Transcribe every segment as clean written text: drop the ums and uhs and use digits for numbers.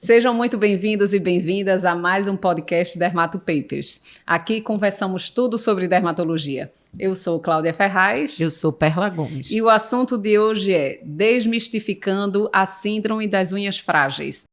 Sejam muito bem-vindos e bem-vindas a mais um podcast Dermato Papers. Aqui conversamos tudo sobre dermatologia. Eu sou Cláudia Ferraz. Eu sou Perla Gomes. E o assunto de hoje é Desmistificando a Síndrome das Unhas Frágeis.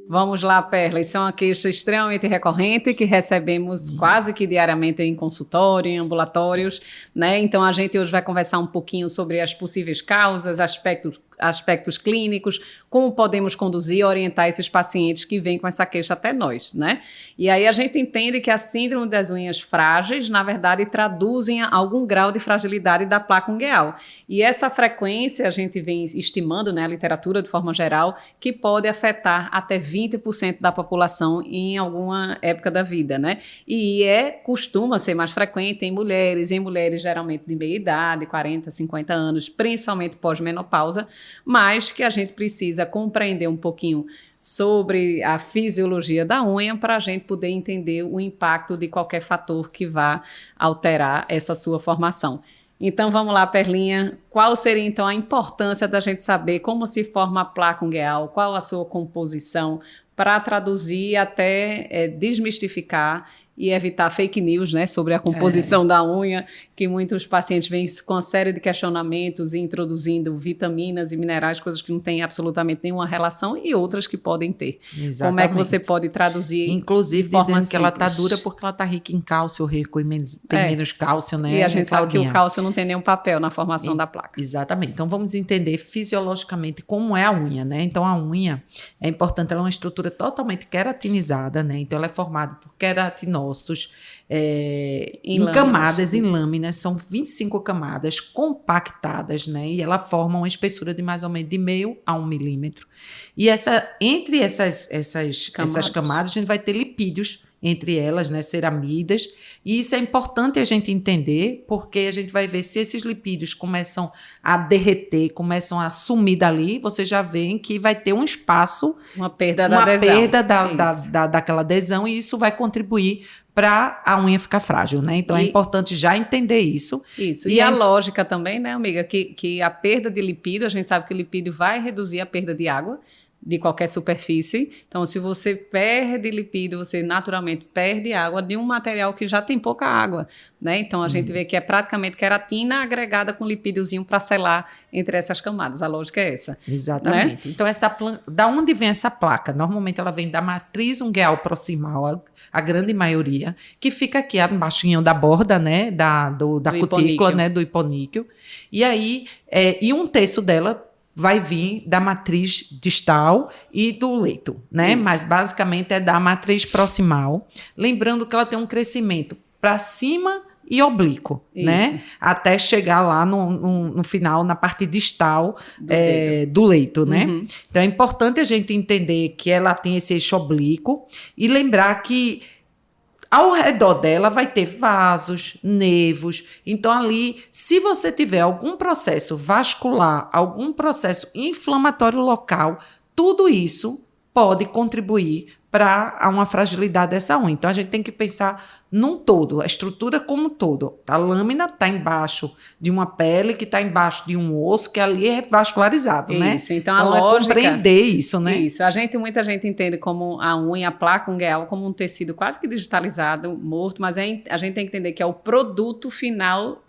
Vamos lá, Perla. Isso é uma queixa extremamente recorrente que recebemos quase que diariamente em consultório, em ambulatórios, né? Então, a gente hoje vai conversar um pouquinho sobre as possíveis causas, aspectos clínicos, como podemos conduzir e orientar esses pacientes que vêm com essa queixa até nós, né? E aí a gente entende que a síndrome das unhas frágeis, na verdade, traduzem algum grau de fragilidade da placa ungueal. E essa frequência a gente vem estimando, né, a literatura de forma geral, que pode afetar até 20% da população em alguma época da vida, né? E costuma ser mais frequente em mulheres geralmente de meia idade, 40, 50 anos, principalmente pós-menopausa, mas que a gente precisa compreender um pouquinho sobre a fisiologia da unha para a gente poder entender o impacto de qualquer fator que vá alterar essa sua formação. Então vamos lá, Perlinha, qual seria então a importância da gente saber como se forma a placa ungueal, qual a sua composição, para traduzir até desmistificar e evitar fake news, né, sobre a composição da unha, que muitos pacientes vêm com uma série de questionamentos, introduzindo vitaminas e minerais, coisas que não têm absolutamente nenhuma relação e outras que podem ter. Exatamente. Como é que você pode traduzir? Inclusive dizendo que ela está dura porque ela está rica em cálcio, rico e tem menos cálcio, né? E a gente sabe que o cálcio não tem nenhum papel na formação da placa. Exatamente. Então vamos entender fisiologicamente como é a unha, né? Então a unha é importante, ela é uma estrutura totalmente queratinizada, né? Então ela é formada por queratinócitos, em camadas, em lâminas, são 25 camadas compactadas, né? E ela forma uma espessura de mais ou menos de meio a 1 milímetro. E entre essas camadas, a gente vai ter lipídios entre elas, né, ceramidas, e isso é importante a gente entender, porque a gente vai ver se esses lipídios começam a derreter, começam a sumir dali, você já vê que vai ter um espaço, uma perda da adesão. Daquela adesão, e isso vai contribuir para a unha ficar frágil, né? Então é importante já entender isso. Isso, e a lógica também, né, amiga, que a perda de lipídio, a gente sabe que o lipídio vai reduzir a perda de água de qualquer superfície. Então, se você perde lipídio, você naturalmente perde água de um material que já tem pouca água, né? Então, a gente vê que é praticamente queratina agregada com lipídiozinho para selar entre essas camadas. A lógica é essa. Exatamente. Né? Então, da onde vem essa placa? Normalmente, ela vem da matriz ungueal proximal, a grande maioria, que fica aqui abaixo da borda, né? Da cutícula, né? Do hiponíqueo. E aí, e um terço dela vai vir da matriz distal e do leito, né? Isso. Mas basicamente é da matriz proximal. Lembrando que ela tem um crescimento para cima e oblíquo, né? Até chegar lá no final, na parte distal do leito, né? Uhum. Então é importante a gente entender que ela tem esse eixo oblíquo e lembrar que ao redor dela vai ter vasos, nervos. Então, ali, se você tiver algum processo vascular, algum processo inflamatório local, tudo isso pode contribuir para uma fragilidade dessa unha. Então, a gente tem que pensar num todo, a estrutura como um todo. A lâmina está embaixo de uma pele, que está embaixo de um osso, que ali é vascularizado, né? Isso, então a lógica... compreender isso, né? Isso, muita gente entende como a unha, a placa ungueal, como um tecido quase que digitalizado, morto, mas a gente tem que entender que é o produto final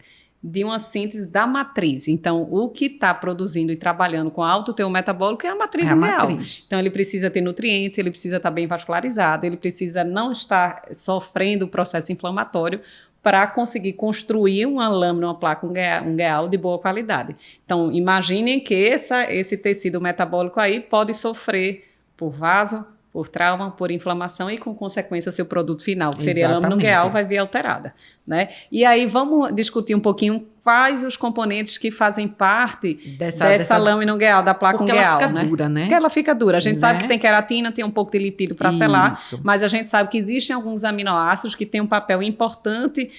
de uma síntese da matriz. Então, o que está produzindo e trabalhando com alto teor metabólico é a matriz ungueal. Então, ele precisa ter nutrientes, ele precisa estar bem vascularizado, ele precisa não estar sofrendo o processo inflamatório para conseguir construir uma lâmina, uma placa ungueal de boa qualidade. Então, imaginem que esse tecido metabólico aí pode sofrer por vaso, por trauma, por inflamação e, com consequência, seu produto final, que seria a lâmina ungueal, vai vir alterada, né? E aí vamos discutir um pouquinho quais os componentes que fazem parte dessa lâmina ungueal, da placa ungueal. Porque ela fica dura, né? Porque ela fica dura. A gente sabe que tem queratina, tem um pouco de lipídio para selar, mas a gente sabe que existem alguns aminoácidos que têm um papel importante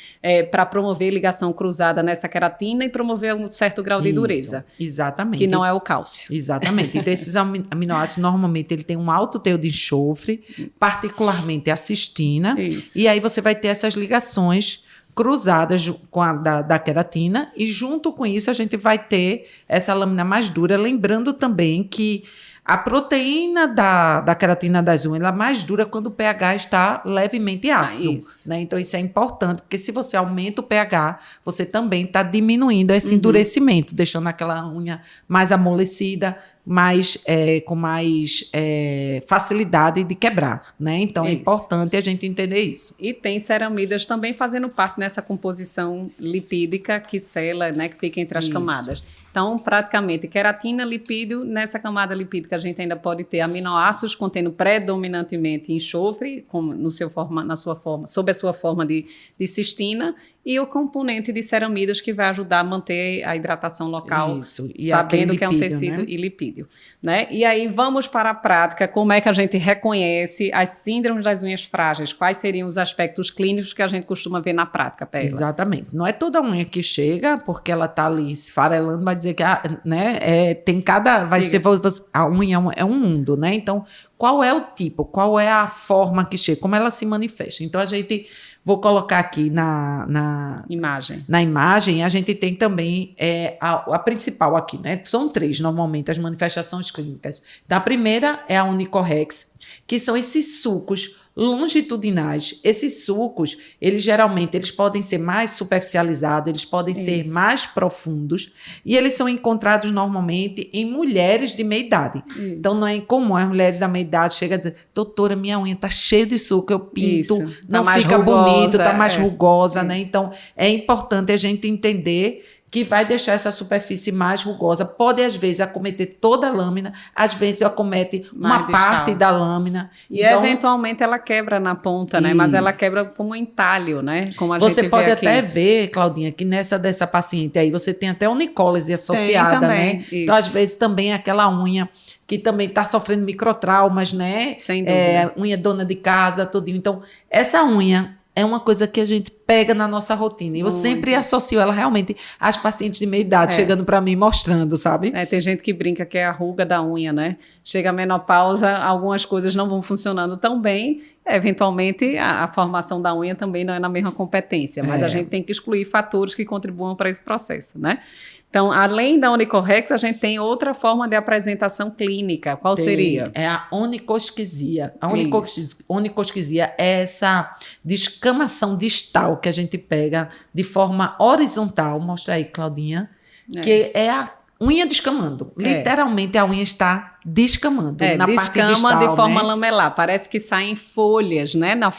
para promover ligação cruzada nessa queratina e promover um certo grau de dureza. Exatamente. Que não é o cálcio. Exatamente. Então, esses aminoácidos, normalmente, ele tem um alto teor de enxofre, particularmente a cistina. Isso. E aí você vai ter essas ligações cruzadas com a da queratina, e junto com isso a gente vai ter essa lâmina mais dura, lembrando também que a proteína da queratina das unhas ela é mais dura quando o pH está levemente ácido. Né? Então, isso é importante, porque se você aumenta o pH, você também está diminuindo esse endurecimento, deixando aquela unha mais amolecida, com mais facilidade de quebrar. Né? Então, é importante a gente entender isso. E tem ceramidas também fazendo parte nessa composição lipídica que sela, né, que fica entre as camadas. Então, praticamente, queratina, lipídio, nessa camada lipídica a gente ainda pode ter aminoácidos contendo predominantemente enxofre, sob a sua forma de cistina, e o componente de ceramidas que vai ajudar a manter a hidratação local, sabendo que é um tecido, né? E lipídio. Né? E aí, vamos para a prática. Como é que a gente reconhece as síndromes das unhas frágeis? Quais seriam os aspectos clínicos que a gente costuma ver na prática, Perla? Exatamente. Não é toda unha que chega, porque ela está ali esfarelando, vai dizer que tem cada... A unha é um mundo, né? Então, qual é o tipo? Qual é a forma que chega? Como ela se manifesta? Então, vou colocar aqui na imagem, a gente tem também a principal aqui, né? São 3, normalmente, as manifestações clínicas. Então, a primeira é a onychorrex, que são esses sulcos longitudinais. Esses sulcos, eles podem ser mais superficializados, eles podem ser mais profundos, e eles são encontrados normalmente em mulheres de meia idade. Então, não é incomum as mulheres da meia idade chegam a dizer: doutora, minha unha está cheia de sulco, eu pinto, não fica bonito, está mais rugosa, né? Então, é importante a gente entender que vai deixar essa superfície mais rugosa. Pode, às vezes, acometer toda a lâmina, às vezes acomete uma parte da lâmina. E, então, eventualmente, ela quebra na ponta, né? Mas ela quebra como um entalho, né? Como você pode até ver, Claudinha, que dessa paciente aí, você tem até onicólise associada, né? Isso. Então, às vezes, também aquela unha que também está sofrendo microtraumas, né? Sem dúvida. Unha dona de casa, tudinho. Então, essa unha é uma coisa que a gente pega na nossa rotina. E eu sempre associo ela realmente às pacientes de meia idade, chegando para mim mostrando, sabe? Tem gente que brinca que é a ruga da unha, né? Chega a menopausa, algumas coisas não vão funcionando tão bem. Eventualmente, a formação da unha também não é na mesma competência. Mas a gente tem que excluir fatores que contribuam para esse processo, né? Então, além da onychorrex, a gente tem outra forma de apresentação clínica. Qual seria? É a onychosquisia. A onychosquisia é essa descamação distal que a gente pega de forma horizontal. Mostra aí, Claudinha. Que é a unha descamando. Literalmente, a unha está descamando na parte distal, de forma lamelar. Parece que saem folhas, né? Na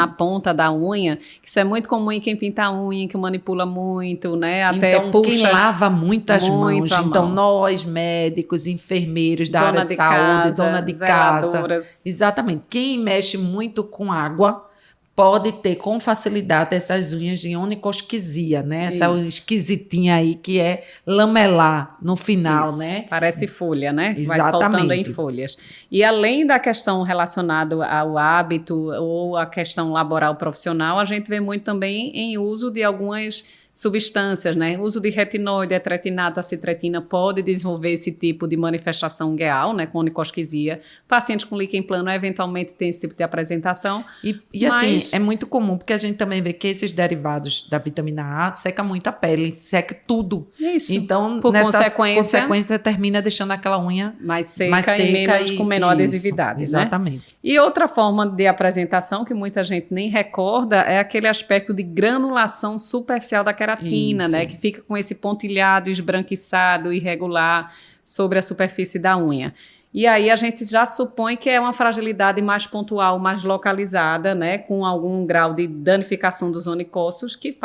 ponta da unha. Isso é muito comum em quem pinta a unha, que manipula muito, né? Até então, puxa quem lava muitas mãos. Então, nós, médicos, enfermeiros da área de saúde, dona de casa. Exatamente. Quem mexe muito com água pode ter com facilidade essas unhas de onychosquisia, né? Essa esquisitinha aí que é lamelar no final, né? Parece folha, né? Exatamente. Vai soltando em folhas. E além da questão relacionada ao hábito ou a questão laboral profissional, a gente vê muito também em uso de algumas substâncias, né? O uso de retinol, etretinato, acitretina pode desenvolver esse tipo de manifestação gueal, né? Com onychosquisia. Pacientes com líquen plano eventualmente têm esse tipo de apresentação. E assim, é muito comum, porque a gente também vê que esses derivados da vitamina A seca muito a pele, seca tudo. Isso. Então, por nessa consequência, termina deixando aquela unha mais seca e com menor adesividade. Exatamente. Né? E outra forma de apresentação que muita gente nem recorda é aquele aspecto de granulação superficial da queratina, né? Que fica com esse pontilhado esbranquiçado, irregular sobre a superfície da unha. E aí a gente já supõe que é uma fragilidade mais pontual, mais localizada, né? Com algum grau de danificação dos onicócitos que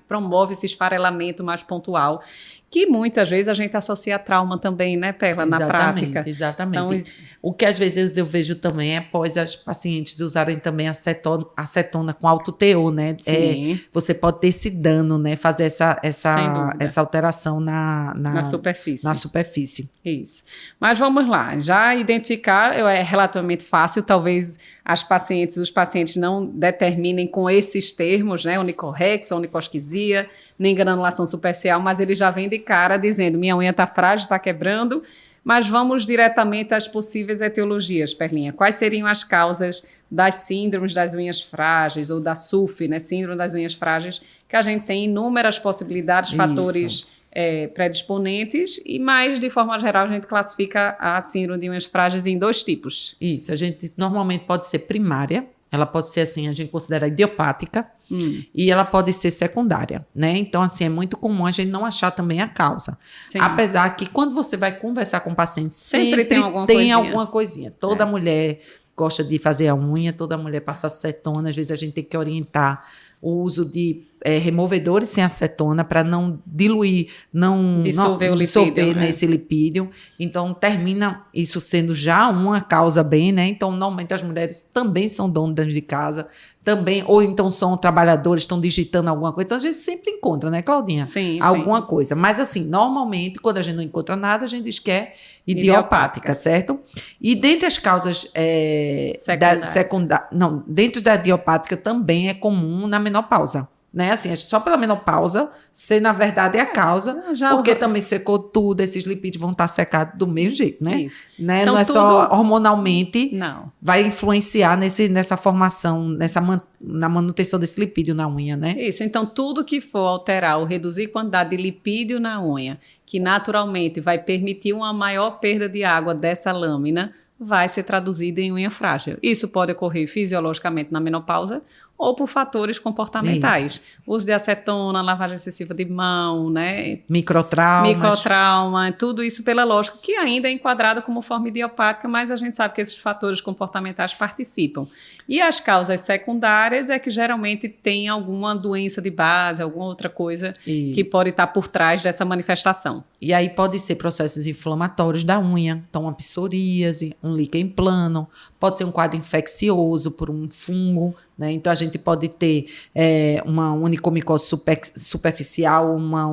promove esse esfarelamento mais pontual, que muitas vezes a gente associa a trauma também, né, Perla, na prática. Exatamente. Então, o que às vezes eu vejo também é após as pacientes usarem também acetona com alto teor, né? Sim. Você pode ter esse dano, né? Fazer essa alteração na superfície. Na superfície. Isso. Mas vamos lá. Já identificar é relativamente fácil, talvez os pacientes não determinem com esses termos, né? Onychorrex, onychosquisia, nem granulação superficial, mas ele já vem de cara dizendo, minha unha está frágil, está quebrando. Mas vamos diretamente às possíveis etiologias, Perlinha. Quais seriam as causas das síndromes das unhas frágeis, ou da SUF, né? Síndrome das unhas frágeis, que a gente tem inúmeras possibilidades, fatores predisponentes, e mais, de forma geral, a gente classifica a síndrome de unhas frágeis em 2 tipos. Isso, a gente normalmente pode ser primária, ela pode ser assim, a gente considera idiopática, e ela pode ser secundária, né? Então, assim, é muito comum a gente não achar também a causa. Sim. Apesar que quando você vai conversar com o paciente, sempre tem alguma coisinha. Toda mulher gosta de fazer a unha, toda mulher passa acetona, às vezes a gente tem que orientar o uso de removedores sem acetona para não diluir, não dissolver nesse lipídio. Então, termina isso sendo já uma causa bem, né? Então, normalmente as mulheres também são donas de casa, também, ou então são trabalhadores, estão digitando alguma coisa. Então, a gente sempre encontra, né, Claudinha? Sim, alguma coisa. Mas, assim, normalmente, quando a gente não encontra nada, a gente diz que é idiopática, certo? E dentre as causas secundárias, dentro da idiopática também é comum na menopausa. Né? Assim, só pela menopausa ser, na verdade, a causa, porque também secou tudo, esses lipídios vão estar secados do mesmo jeito, né? Isso. Né? Então, não é só hormonalmente, vai influenciar nessa formação, na manutenção desse lipídio na unha, né? Isso, então tudo que for alterar ou reduzir a quantidade de lipídio na unha, que naturalmente vai permitir uma maior perda de água dessa lâmina, vai ser traduzido em unha frágil. Isso pode ocorrer fisiologicamente na menopausa ou por fatores comportamentais. Isso. Uso de acetona, lavagem excessiva de mão, né? Microtrauma, tudo isso pela lógica, que ainda é enquadrado como forma idiopática, mas a gente sabe que esses fatores comportamentais participam. E as causas secundárias é que geralmente tem alguma doença de base, alguma outra coisa que pode estar por trás dessa manifestação. E aí pode ser processos inflamatórios da unha, então uma psoríase, um líquen plano, pode ser um quadro infeccioso por um fungo, né? Então, a gente pode ter uma onicomicose superficial, uma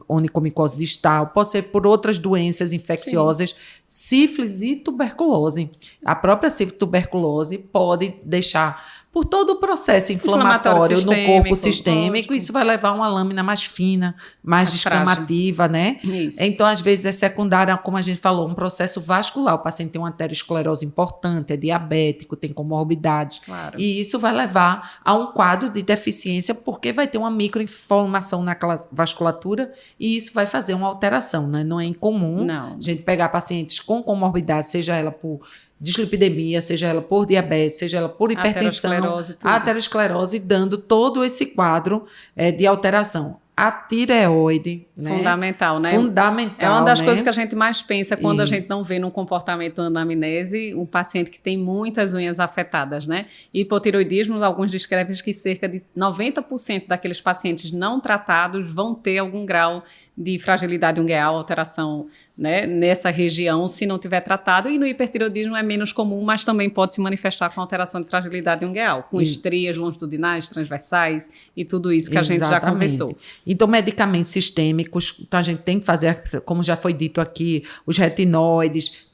onicomicose distal, pode ser por outras doenças infecciosas, sífilis e tuberculose. A própria sífilis e tuberculose pode deixar, por todo o processo inflamatório no corpo sistêmico, isso vai levar a uma lâmina mais fina, mais descamativa, né? Isso. Então, às vezes, é secundária, como a gente falou, um processo vascular. O paciente tem uma arteriosclerose importante, é diabético, tem comorbidades. Claro. E isso vai levar a um quadro de deficiência, porque vai ter uma microinflamação na vasculatura e isso vai fazer uma alteração, né? Não é incomum a gente pegar pacientes com comorbidade, seja ela por dislipidemia, seja ela por diabetes, seja ela por hipertensão, aterosclerose, dando todo esse quadro de alteração. A tireoide, né? Fundamental, né? Fundamental, é uma das coisas que a gente mais pensa quando a gente não vê num comportamento anamnese um paciente que tem muitas unhas afetadas, né? Hipotireoidismo, alguns descrevem que cerca de 90% daqueles pacientes não tratados vão ter algum grau de fragilidade ungueal, alteração, né, nessa região, se não tiver tratado. E no hipertireoidismo é menos comum, mas também pode se manifestar com alteração de fragilidade ungueal, com estrias longitudinais, transversais e tudo isso que a gente já conversou. Então, medicamentos sistêmicos, então a gente tem que fazer, como já foi dito aqui, os retinoides,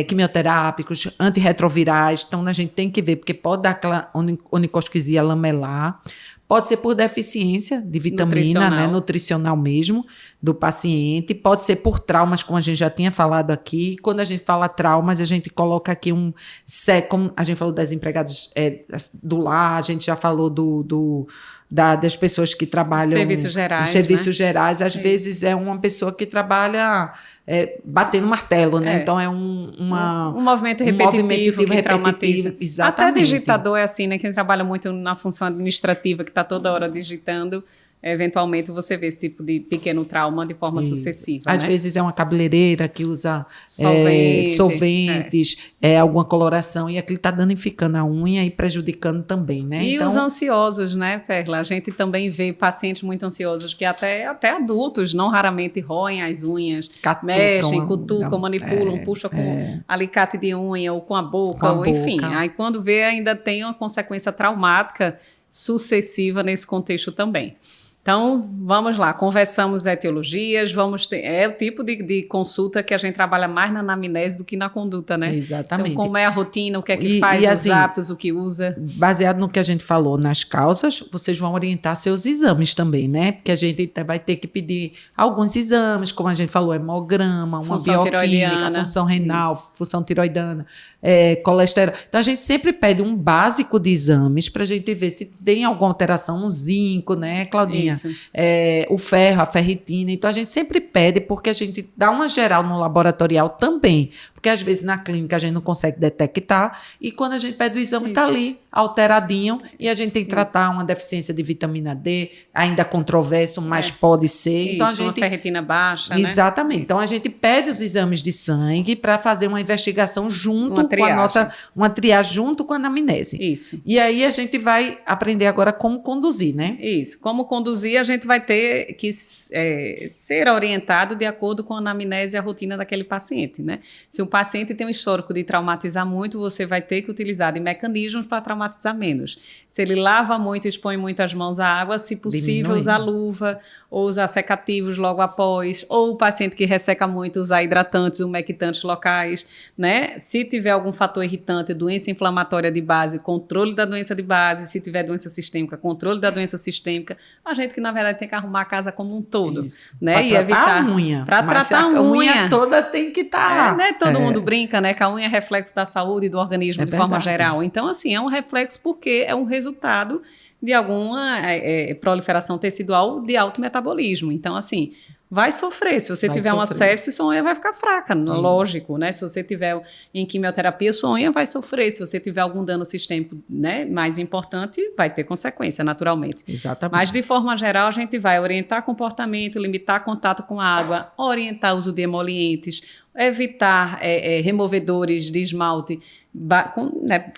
quimioterápicos, antirretrovirais. Então, a gente tem que ver, porque pode dar aquela onicosquisia lamelar. Pode ser por deficiência de vitamina, né, nutricional mesmo, do paciente. Pode ser por traumas, como a gente já tinha falado aqui. Quando a gente fala traumas, a gente coloca aqui como a gente falou das empregadas do lar, a gente já falou das pessoas que trabalham... Serviços gerais. Às vezes é uma pessoa que trabalha batendo martelo, né? Então é um movimento repetitivo que traumatiza. Exatamente. Até digitador é assim, né? Quem trabalha muito na função administrativa, que está toda hora digitando, eventualmente você vê esse tipo de pequeno trauma de forma sucessiva. Às vezes é uma cabeleireira que usa solventes, alguma coloração, e aquilo está danificando a unha e prejudicando também, né? E os ansiosos, né, Perla? A gente também vê pacientes muito ansiosos que até adultos não raramente roem as unhas, mexem, cutucam, manipulam, puxam com alicate de unha ou com a boca, enfim. Aí quando vê ainda tem uma consequência traumática sucessiva nesse contexto também. Então, vamos lá, conversamos etiologias, é o tipo de consulta que a gente trabalha mais na anamnese do que na conduta, né? Exatamente. Então, como é a rotina, o que é que faz, os assim, hábitos, o que usa. Baseado no que a gente falou nas causas, vocês vão orientar seus exames também, né? Porque a gente vai ter que pedir alguns exames, como a gente falou, hemograma, uma função bioquímica, função renal, função tiroidiana, colesterol. Então, a gente sempre pede um básico de exames para a gente ver se tem alguma alteração no zinco, né, Claudinha? O ferro, a ferritina. Então, a gente sempre pede porque a gente dá uma geral no laboratorial também. Porque, às vezes, na clínica a gente não consegue detectar e quando a gente pede o exame, está ali, alteradinho, e a gente tem que tratar uma deficiência de vitamina D, ainda controverso, mas pode ser. Então, uma ferritina baixa, exatamente. Né? Então, a gente pede os exames de sangue para fazer uma investigação junto com a nossa... Uma triagem junto com a anamnese. Isso. E aí, a gente vai aprender agora como conduzir, né? Isso. Como conduzir, a gente vai ter que ser orientado de acordo com a anamnese e a rotina daquele paciente, né? Se o paciente tem um histórico de traumatizar muito, você vai ter que utilizar de mecanismos para traumatizar menos. Se ele lava muito e expõe muito as mãos à água, se possível, usar luva ou usar secativos logo após, ou o paciente que resseca muito, usar hidratantes, umectantes locais, né? Se tiver algum fator irritante, doença inflamatória de base, controle da doença de base, se tiver doença sistêmica, controle da doença sistêmica, a gente que, na verdade, tem que arrumar a casa como um todo, né? Pra e tratar evitar a unha. Para tratar a unha toda tem que estar. Né? Todo mundo brinca, né? Que a unha é reflexo da saúde e do organismo de forma geral. Então, assim, é um reflexo porque é um resultado de alguma proliferação tecidual de alto metabolismo. Então, assim, vai sofrer. Se você tiver uma sepse, sua unha vai ficar fraca, lógico, né? Se você tiver em quimioterapia, sua unha vai sofrer. Se você tiver algum dano sistêmico, né, mais importante, vai ter consequência, naturalmente. Exatamente. Mas, de forma geral, a gente vai orientar comportamento, limitar contato com a água, orientar o uso de emolientes, evitar removedores de esmalte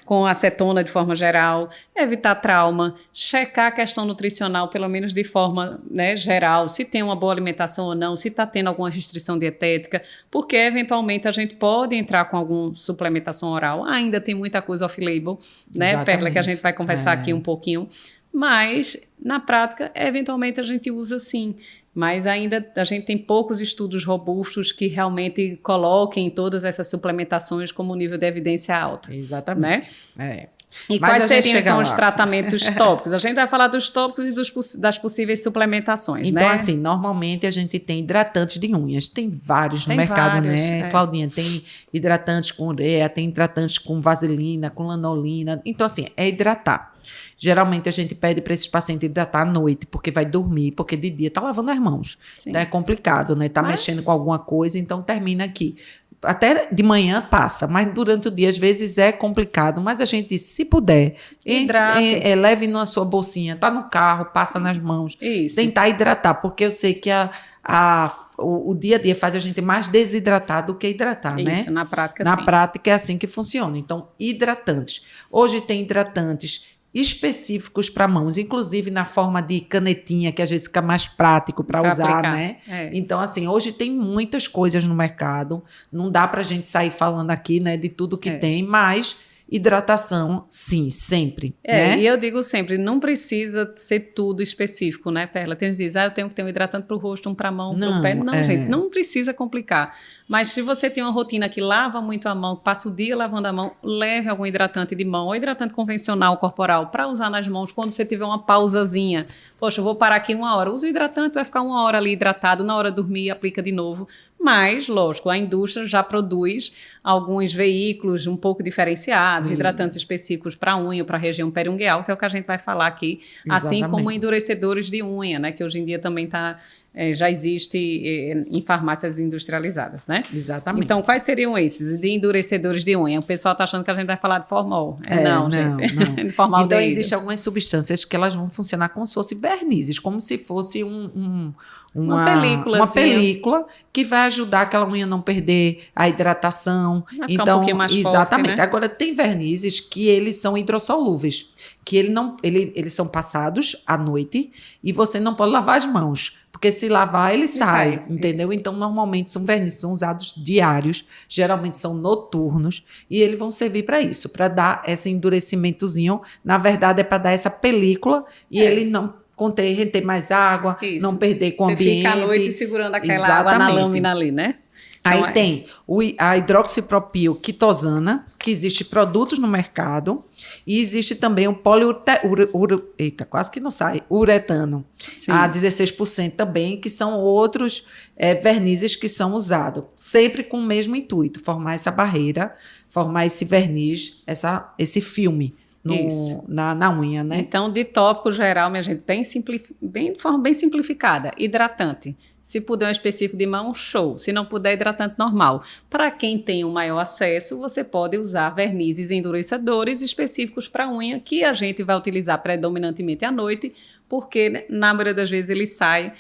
com acetona de forma geral, evitar trauma, checar a questão nutricional, pelo menos de forma, né, geral, se tem uma boa alimentação ou não, se está tendo alguma restrição dietética, porque eventualmente a gente pode entrar com alguma suplementação oral. Ainda tem muita coisa off-label, né, Perla, que a gente vai conversar aqui um pouquinho, mas na prática, eventualmente a gente usa sim. Mas ainda a gente tem poucos estudos robustos que realmente coloquem todas essas suplementações como nível de evidência alta. Exatamente. Né? E quais seriam, então, os tratamentos tópicos? A gente vai falar dos tópicos e das possíveis suplementações, então, né? assim, normalmente a gente tem hidratantes de unhas. Tem vários no mercado, né, Claudinha? Tem hidratantes com ureia, tem hidratantes com vaselina, com lanolina. Então, assim, é hidratar. Geralmente a gente pede para esses pacientes hidratar à noite, porque vai dormir, porque de dia tá lavando as mãos. Então é complicado, né? Tá mexendo com alguma coisa, então termina aqui. Até de manhã passa, mas durante o dia às vezes é complicado. Mas a gente, se puder, leve na sua bolsinha, tá no carro, passa nas mãos. Isso. Tentar hidratar, porque eu sei que o dia a dia faz a gente mais desidratar do que hidratar, né? Isso, na prática, Na prática é assim que funciona. Então, hidratantes. Hoje tem hidratantes específicos para mãos, inclusive na forma de canetinha, que às vezes fica mais prático para usar, aplicar, né? Então, assim, hoje tem muitas coisas no mercado, não dá para a gente sair falando aqui, né, de tudo que tem, mas hidratação, sim, sempre. Né? E eu digo sempre, não precisa ser tudo específico, né, Perla? Tem gente que diz, eu tenho que ter um hidratante para o rosto, um para a mão, para o pé. Não, gente, não precisa complicar. Mas se você tem uma rotina que lava muito a mão, passa o dia lavando a mão, leve algum hidratante de mão, ou hidratante convencional corporal, para usar nas mãos quando você tiver uma pausazinha. Poxa, eu vou parar aqui 1 hora. Usa o hidratante, vai ficar 1 hora ali hidratado, na hora de dormir, aplica de novo. Mas, lógico, a indústria já produz alguns veículos um pouco diferenciados, hidratantes específicos para unha, para a região periungueal, que é o que a gente vai falar aqui, assim como endurecedores de unha, né, que hoje em dia também já existe em farmácias industrializadas, né? Exatamente. Então, quais seriam esses de endurecedores de unha? O pessoal está achando que a gente vai falar de formol. Não, gente. Não. De formaldeído. Então, existem algumas substâncias que elas vão funcionar como se fossem vernizes, como se fosse uma película que vai ajudar aquela unha a não perder a hidratação. Vai ficar um pouquinho mais exatamente. Forte, né? Agora, tem vernizes que eles são hidrossolúveis, que eles são passados à noite e você não pode lavar as mãos. Porque se lavar, ele sai, entendeu? Isso. Então, normalmente, são vernizes que são usados diários, geralmente são noturnos, e eles vão servir para isso, para dar esse endurecimentozinho. Na verdade, é para dar essa película, e ele não reter mais água, não perder com o ambiente. Você fica à noite segurando aquela água na lâmina ali, né? Então, aí tem a hidroxipropil quitosana, que existe produtos no mercado, e existe também o uretano, a 16% também, que são outros vernizes que são usados, sempre com o mesmo intuito, formar essa barreira, formar esse verniz, esse filme na unha, né? Então, de tópico geral, minha gente, de forma bem simplificada, hidratante. Se puder um específico de mão, show. Se não puder, hidratante normal. Para quem tem um maior acesso, você pode usar vernizes endurecedores específicos para unha, que a gente vai utilizar predominantemente à noite, porque na maioria das vezes ele sai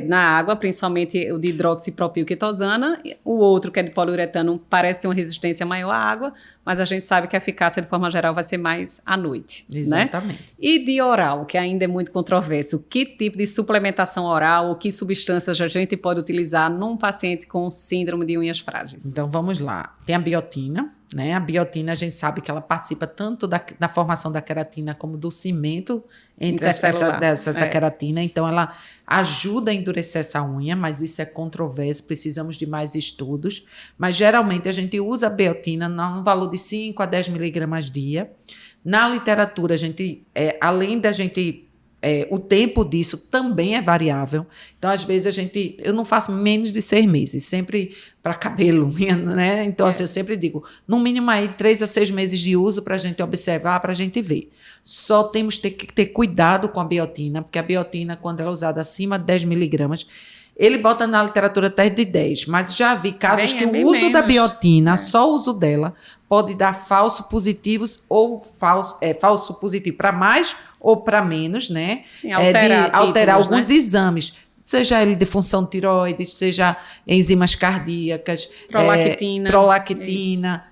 na água, principalmente o de hidroxipropilquitosana. O outro, que é de poliuretano, parece ter uma resistência maior à água, mas a gente sabe que a eficácia, de forma geral, vai ser mais à noite. Exatamente. Né? E de oral, que ainda é muito controverso. Que tipo de suplementação oral ou que substâncias a gente pode utilizar num paciente com síndrome de unhas frágeis? Então, vamos lá. Tem a biotina, né? A biotina, a gente sabe que ela participa tanto da formação da queratina como do cimento entre essa queratina. Então, ela ajuda a endurecer essa unha, mas isso é controverso, precisamos de mais estudos. Mas, geralmente, a gente usa a biotina no valor de 5 a 10 miligramas dia. Na literatura, a gente, além da gente... o tempo disso também é variável. Então, às vezes, eu não faço menos de 6 meses, sempre para cabelo, né? Então, assim, eu sempre digo, no mínimo aí 3 a 6 meses de uso para a gente observar, para a gente ver. Só temos que ter cuidado com a biotina, porque a biotina, quando ela é usada acima de 10 miligramas, ele bota na literatura até de 10, mas já vi casos que o uso da biotina, só o uso dela, pode dar falso positivos ou falso positivo para mais ou para menos, né? Sim, alterar alguns exames, seja ele de função tiroides, seja enzimas cardíacas, prolactina,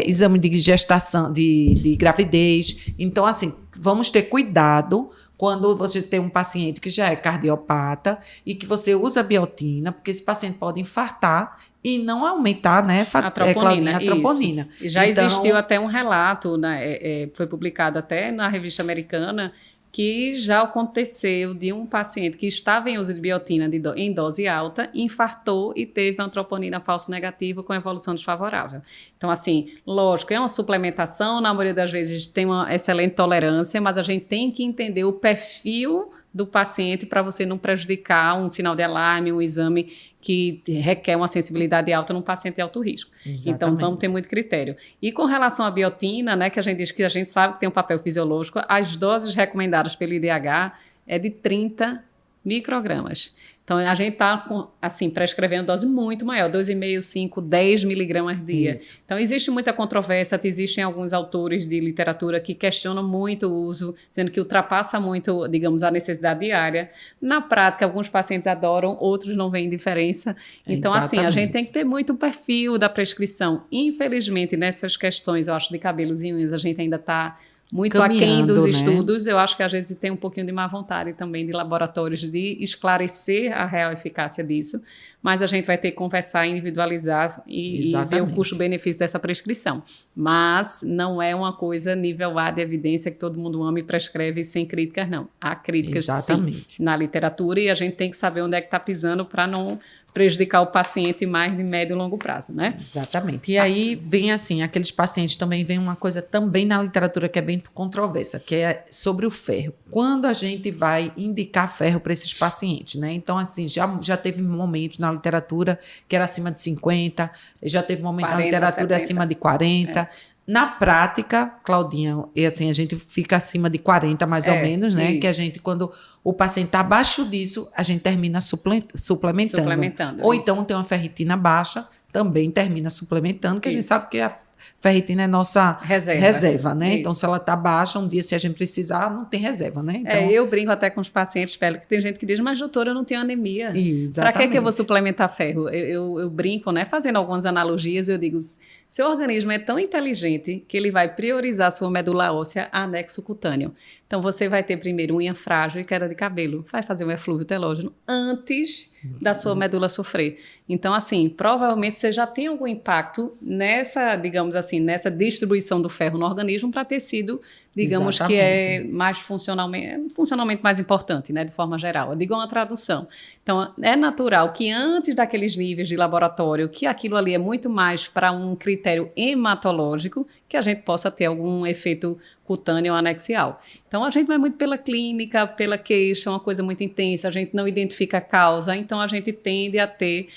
exame de gestação, de gravidez. Então, assim, vamos ter cuidado quando você tem um paciente que já é cardiopata e que você usa biotina, porque esse paciente pode infartar e não aumentar, né, a troponina. E já existiu até um relato, né, foi publicado até na revista americana, que já aconteceu de um paciente que estava em uso de biotina em dose alta, infartou e teve uma troponina falso negativa com evolução desfavorável. Então, assim, lógico, é uma suplementação, na maioria das vezes tem uma excelente tolerância, mas a gente tem que entender o perfil do paciente para você não prejudicar um sinal de alarme, um exame que requer uma sensibilidade alta num paciente de alto risco. Exatamente. Então, vamos ter muito critério. E com relação à biotina, né, que a gente diz que a gente sabe que tem um papel fisiológico, as doses recomendadas pelo IDH é de 30 microgramas. Então, a gente está, assim, prescrevendo dose muito maior, 2,5, 5, 10 miligramas dia. Isso. Então, existe muita controvérsia, existem alguns autores de literatura que questionam muito o uso, dizendo que ultrapassa muito, digamos, a necessidade diária. Na prática, alguns pacientes adoram, outros não veem diferença. Então, assim, a gente tem que ter muito o perfil da prescrição. Infelizmente, nessas questões, eu acho, de cabelos e unhas, a gente ainda está muito aquém dos estudos. Eu acho que às vezes tem um pouquinho de má vontade também de laboratórios de esclarecer a real eficácia disso, mas a gente vai ter que conversar, individualizar e ver o custo-benefício dessa prescrição. Mas não é uma coisa nível A de evidência que todo mundo ama e prescreve sem críticas, não. Há críticas, sim, na literatura, e a gente tem que saber onde é que está pisando para não prejudicar o paciente mais de médio e longo prazo, né? Exatamente. E aí vem assim, aqueles pacientes também, vem uma coisa também na literatura que é bem controversa, que é sobre o ferro. Quando a gente vai indicar ferro para esses pacientes, né? Então, assim, já teve momentos na literatura que era acima de 50, já teve momentos 40, na literatura 70. Acima de 40. Na prática, Claudinha, e assim, a gente fica acima de 40 mais ou menos, né? Isso. Que a gente, quando o paciente está abaixo disso, a gente termina suplementando. Ou então tem uma ferritina baixa, também termina suplementando, que a gente sabe que a ferritina é nossa reserva, né? Isso. Então, se ela está baixa, um dia, se a gente precisar, não tem reserva, né? Então, eu brinco até com os pacientes, que tem gente que diz, mas doutora, eu não tenho anemia. Exatamente. Para que eu vou suplementar ferro? Eu brinco, né? Fazendo algumas analogias, eu digo, seu organismo é tão inteligente que ele vai priorizar a sua medula óssea a anexo cutâneo. Então, você vai ter primeiro unha frágil e queda de cabelo. Vai fazer um eflúvio telógeno antes da sua medula sofrer. Então, assim, provavelmente você já tem algum impacto nessa, digamos assim, nessa distribuição do ferro no organismo para tecido digamos que é mais funcionalmente mais importante, né, de forma geral. Eu digo uma tradução. Então, é natural que antes daqueles níveis de laboratório, que aquilo ali é muito mais para um critério hematológico, que a gente possa ter algum efeito cutâneo anexial. Então, a gente vai muito pela clínica, pela queixa, uma coisa muito intensa, a gente não identifica a causa, então a gente tende a ter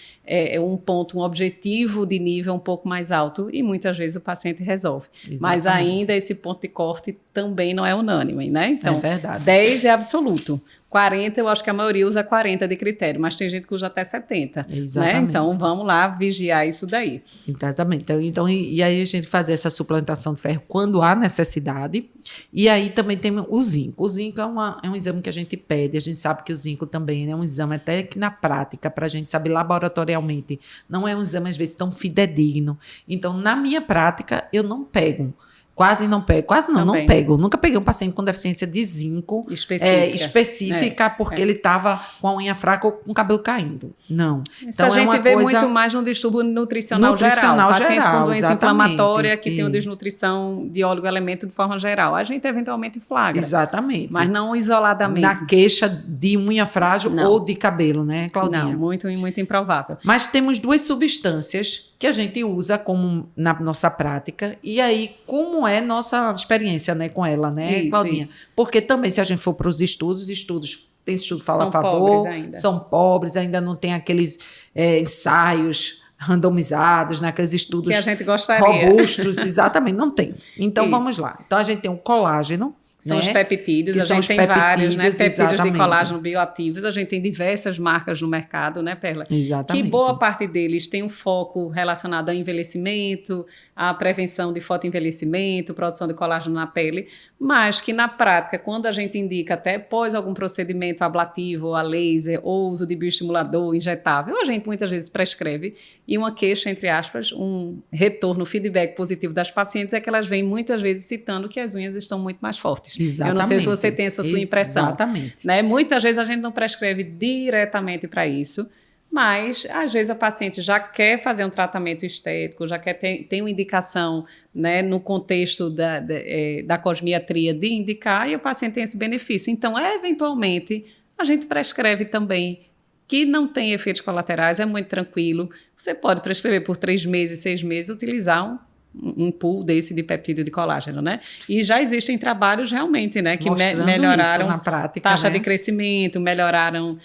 um objetivo de nível um pouco mais alto e muitas vezes o paciente resolve. Exatamente. Mas ainda esse ponto de corte também não é unânime, né? Então, 10 é absoluto. 40, eu acho que a maioria usa 40 de critério, mas tem gente que usa até 70. Exatamente. Né? Então, vamos lá vigiar isso daí. Exatamente. Então, e aí a gente fazer essa suplementação de ferro quando há necessidade. E aí também tem o zinco. O zinco é um exame que a gente pede. A gente sabe que o zinco também é um exame até que na prática, para a gente saber laboratorialmente, não é um exame às vezes tão fidedigno. Então, na minha prática, eu não pego. Quase não pego. Nunca peguei um paciente com deficiência de zinco específica porque ele estava com a unha fraca ou com o cabelo caindo. Não. Então, a gente vê muito mais um distúrbio nutricional geral. Paciente com doença inflamatória que tem uma desnutrição de óleo-elemento de forma geral. A gente eventualmente flagra. Exatamente. Mas não isoladamente. Na queixa de unha frágil ou de cabelo, né, Claudinha? Não, muito improvável. Mas temos duas substâncias que a gente usa como na nossa prática, e aí como é nossa experiência, né, com ela, né, Claudinha? Isso. Porque também se a gente for para os estudos, tem estudo que fala a favor, são pobres, ainda não tem aqueles ensaios randomizados, né, aqueles estudos que a gente gostaria. Robustos, exatamente, não tem. Então vamos lá. Então a gente tem o colágeno, são os peptídeos, a gente tem vários, né? Peptídeos de colágeno bioativos, a gente tem diversas marcas no mercado, né, Perla? Exatamente. Que boa parte deles tem um foco relacionado ao envelhecimento, à prevenção de fotoenvelhecimento, produção de colágeno na pele, mas que na prática, quando a gente indica até após algum procedimento ablativo, a laser ou uso de bioestimulador injetável, a gente muitas vezes prescreve e uma queixa, entre aspas, um retorno, feedback positivo das pacientes é que elas vêm muitas vezes citando que as unhas estão muito mais fortes. Exatamente. Eu não sei se você tem essa sua impressão. Exatamente. Né? Muitas vezes a gente não prescreve diretamente para isso, mas às vezes a paciente já quer fazer um tratamento estético, já quer tem uma indicação, né, no contexto da cosmiatria de indicar e o paciente tem esse benefício. Então, eventualmente, a gente prescreve também que não tem efeitos colaterais, é muito tranquilo. Você pode prescrever por 3 meses, 6 meses, utilizar um pool desse de peptídeo de colágeno, né? E já existem trabalhos realmente, né, que melhoraram na prática, taxa, né, de crescimento, melhoraram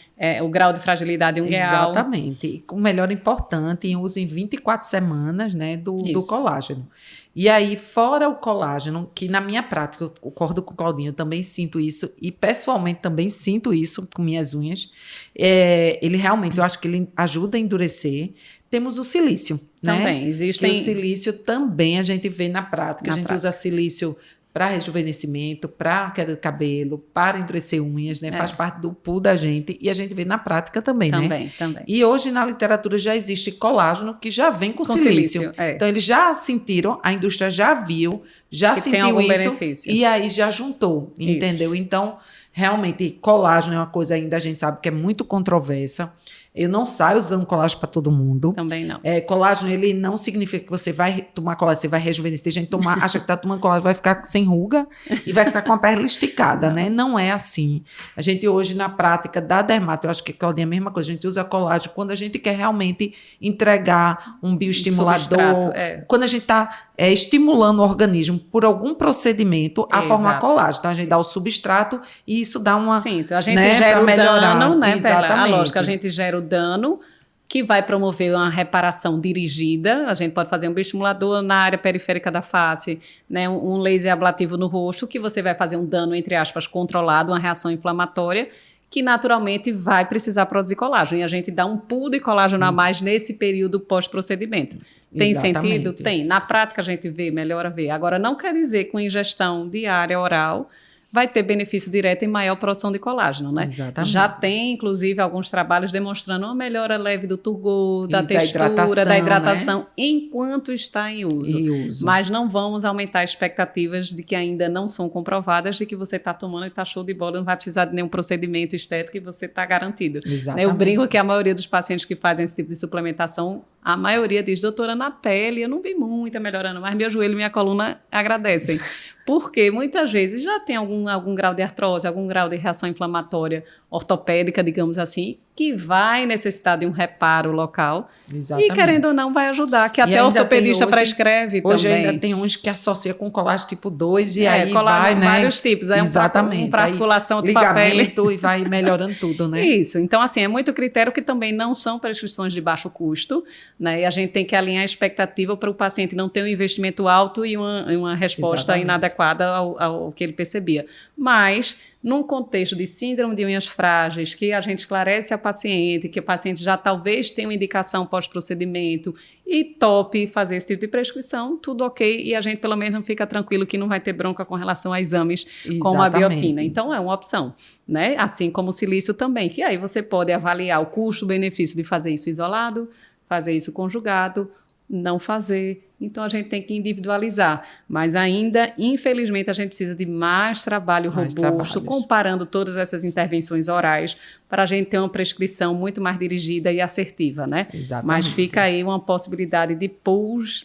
o grau de fragilidade ungueal. Exatamente. E com melhora importante, uso em 24 semanas, né, do colágeno. E aí, fora o colágeno, que na minha prática, eu concordo com o Claudinho, eu também sinto isso, e pessoalmente também sinto isso com minhas unhas, ele realmente, eu acho que ele ajuda a endurecer. Temos o silício, também, né? existem... Que o silício também a gente vê na prática. A gente usa silício para rejuvenescimento, para queda de cabelo, para endurecer unhas, né? Faz parte do pool da gente e a gente vê na prática também, né? Também. E hoje na literatura já existe colágeno que já vem com silício. Então eles já sentiram, a indústria já viu, já que sentiu isso benefício. E aí já juntou, entendeu? Isso. Então, realmente, colágeno é uma coisa ainda a gente sabe que é muito controversa. Eu não saio usando colágeno para todo mundo. Também não. Colágeno, ele não significa que você vai tomar colágeno, você vai rejuvenescer. Tem gente que acha que está tomando colágeno, vai ficar sem ruga e vai ficar com a pele esticada, né? Não é assim. A gente hoje, na prática da dermato, eu acho que, Claudinha, é a mesma coisa. A gente usa colágeno quando a gente quer realmente entregar um bioestimulador. Quando a gente está estimulando o organismo por algum procedimento a formar colágeno. Então, a gente dá o substrato e isso dá uma... Sim, então a gente gera o dano, né? Exatamente. A lógica, a gente gera o dano que vai promover uma reparação dirigida. A gente pode fazer um bioestimulador na área periférica da face, né? Um laser ablativo no rosto, que você vai fazer um dano, entre aspas, controlado, uma reação inflamatória, que naturalmente vai precisar produzir colágeno. E a gente dá um pool de colágeno a mais nesse período pós-procedimento. Tem sentido? Tem. Na prática a gente melhora ver. Agora, não quer dizer que com ingestão diária oral vai ter benefício direto em maior produção de colágeno, né? Exatamente. Já tem, inclusive, alguns trabalhos demonstrando uma melhora leve do turgor, da textura, da hidratação, né? Enquanto está em uso. Mas não vamos aumentar expectativas de que ainda não são comprovadas, de que você está tomando e está show de bola, não vai precisar de nenhum procedimento estético e você está garantido. Exatamente. Eu brinco que a maioria dos pacientes que fazem esse tipo de suplementação a maioria diz, doutora, na pele eu não vi muita melhorando, mas meu joelho e minha coluna agradecem. Porque muitas vezes já tem algum grau de artrose, algum grau de reação inflamatória ortopédica, digamos assim, que vai necessitar de um reparo local. Exatamente. E, querendo ou não, vai ajudar, que até o ortopedista prescreve também. Hoje ainda tem uns que associa com colágeno tipo 2 e aí vai, né? Vários tipos. Aí exatamente. Um para articulação, outro para pele. E vai melhorando tudo, né? Isso. Então, assim, é muito critério que também não são prescrições de baixo custo, né? E a gente tem que alinhar a expectativa para o paciente não ter um investimento alto e uma resposta inadequada ao que ele percebia. Mas, num contexto de síndrome de unhas frágeis, que a gente esclarece ao paciente, que o paciente já talvez tenha uma indicação pós-procedimento e tope fazer esse tipo de prescrição, tudo ok, e a gente pelo menos fica tranquilo que não vai ter bronca com relação a exames como a biotina. Então, é uma opção, né? Assim como o silício também, que aí você pode avaliar o custo-benefício de fazer isso isolado, fazer isso conjugado, não fazer. Então, a gente tem que individualizar. Mas ainda, infelizmente, a gente precisa de mais trabalho robusto, comparando todas essas intervenções orais, para a gente ter uma prescrição muito mais dirigida e assertiva, né? Exatamente. Mas fica aí uma possibilidade de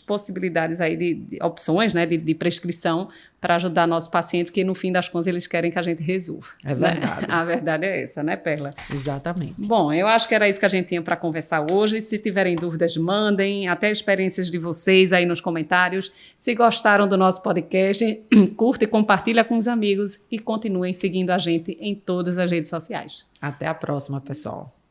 possibilidades aí de opções, né, de prescrição para ajudar nosso paciente, porque no fim das contas eles querem que a gente resolva. É verdade. Né? A verdade é essa, né, Perla? Exatamente. Bom, eu acho que era isso que a gente tinha para conversar hoje. Se tiverem dúvidas, mandem, até experiências de vocês aí nos comentários. Se gostaram do nosso podcast, curta e compartilha com os amigos e continuem seguindo a gente em todas as redes sociais. Até a próxima, pessoal.